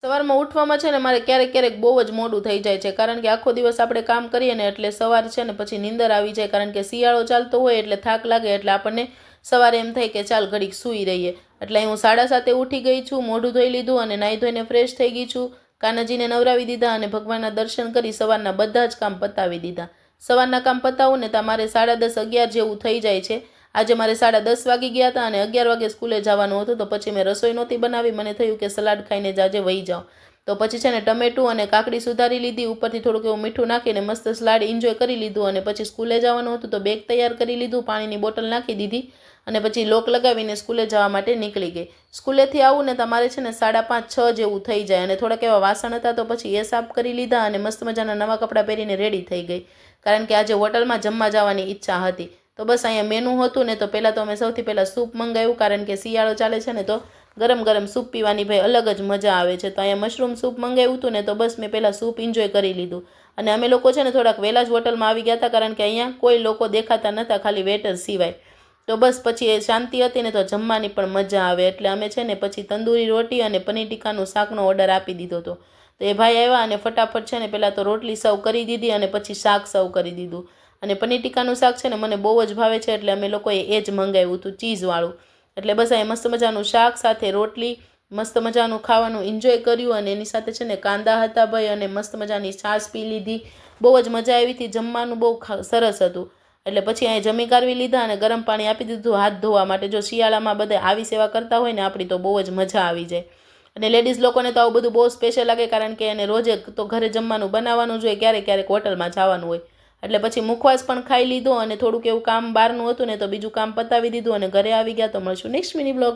સવારમાં ઉઠવામાં છે ને મારે ક્યારેક ક્યારેક બહુ જ મોડું થઈ જાય છે, કારણ કે આખો દિવસ આપણે કામ કરીએ ને એટલે સવાર છે ને પછી નીંદર આવી જાય, કારણ કે શિયાળો ચાલતો હોય એટલે થાક લાગે, એટલે આપણને સવારે એમ થાય કે ચાલ ઘડીક સૂઈ રહીએ. એટલે હું 7:30 ઉઠી ગઈ છું, મોઢું ધોઈ લીધું અને નાહી ધોઈને ફ્રેશ થઈ ગઈ છું. કાનાજીને નવરાવી દીધા અને ભગવાનના દર્શન કરી સવારના બધા જ કામ પતાવી દીધા. સવારના કામ પતાવું ને તો મારે 10:30 11 જેવું થઈ જાય છે. આજે મારે 10:30 વાગી ગયા હતા અને 11 વાગે સ્કૂલે જવાનું હતું, તો પછી મેં રસોઈ નહોતી બનાવી. મને થયું કે સલાડ ખાઈને જ આજે વહી જાઉં. તો પછી છે ને ટમેટું અને કાકડી સુધારી લીધી, ઉપરથી થોડુંક એવું મીઠું નાખીને મસ્ત સલાડ એન્જોય કરી લીધું. અને પછી સ્કૂલે જવાનું હતું તો બેગ તૈયાર કરી લીધું, પાણીની બોટલ નાખી દીધી અને પછી લોક લગાવીને સ્કૂલે જવા માટે નીકળી ગઈ. સ્કૂલેથી આવું ને તમારે છે ને 5:30 6 જેવું થઈ જાય, અને થોડાક એવા વાસણ હતા તો પછી એ સાફ કરી લીધા અને મસ્ત મજાના નવા કપડાં પહેરીને રેડી થઈ ગઈ, કારણ કે આજે હોટલમાં જમવા જવાની ઈચ્છા હતી. તો બસ અહીંયા મેનુ હતું ને, તો પહેલાં તો અમે સૌથી પહેલાં સૂપ મંગાવ્યું, કારણ કે શિયાળો ચાલે છે ને તો ગરમ ગરમ સૂપ પીવાની ભાઈ અલગ જ મજા આવે છે. તો અહીંયા મશરૂમ સૂપ મંગાવ્યું હતું ને, તો બસ મેં પહેલાં સૂપ એન્જોય કરી લીધું. અને અમે લોકો છે ને થોડાક વહેલા જ હોટલમાં આવી ગયા હતા, કારણ કે અહીંયા કોઈ લોકો દેખાતા નહોતા, ખાલી વેટર સિવાય. તો બસ પછી એ શાંતિ હતી ને તો જમવાની પણ મજા આવે, એટલે અમે છે ને પછી તંદૂરી રોટી અને પનીર ટીકાનું શાકનો ઓર્ડર આપી દીધો હતો. તો એ ભાઈ આવ્યા અને ફટાફટ છે ને પહેલાં તો રોટલી સર્વ કરી દીધી અને પછી શાક સર્વ કરી દીધું. અને પનીર ટીકાનું શાક છે ને મને બહુ જ ભાવે છે, એટલે અમે લોકોએ એ જ મંગાવ્યું હતું, ચીઝવાળું. એટલે બસ અહીં મસ્ત મજાનું શાક સાથે રોટલી, મસ્ત મજાનું ખાવાનું એન્જોય કર્યું. અને એની સાથે છે ને કાંદા હતા ભાઈ, અને મસ્ત મજાની છાશ પી લીધી. બહુ જ મજા આવી હતી, જમવાનું બહુ સરસ હતું. એટલે પછી અહીં જમી કાઢવી લીધા અને ગરમ પાણી આપી દીધું હાથ ધોવા માટે. જો શિયાળામાં બધા આવી સેવા કરતા હોય ને આપણી, તો બહુ જ મજા આવી જાય. અને લેડીઝ લોકોને તો આવું બધું બહુ સ્પેશિયલ લાગે, કારણ કે એને રોજે તો ઘરે જમવાનું બનાવવાનું જોઈએ, ક્યારેક ક્યારેક હોટલમાં જવાનું હોય. એટલે પછી મુખવાસ પણ ખાઈ લીધો અને થોડુંક એવું કામ બહારનું હતું ને તો બીજું કામ પતાવી દીધું અને ઘરે આવી ગયા. તો મળશું નેક્સ્ટ મિની બ્લોગ.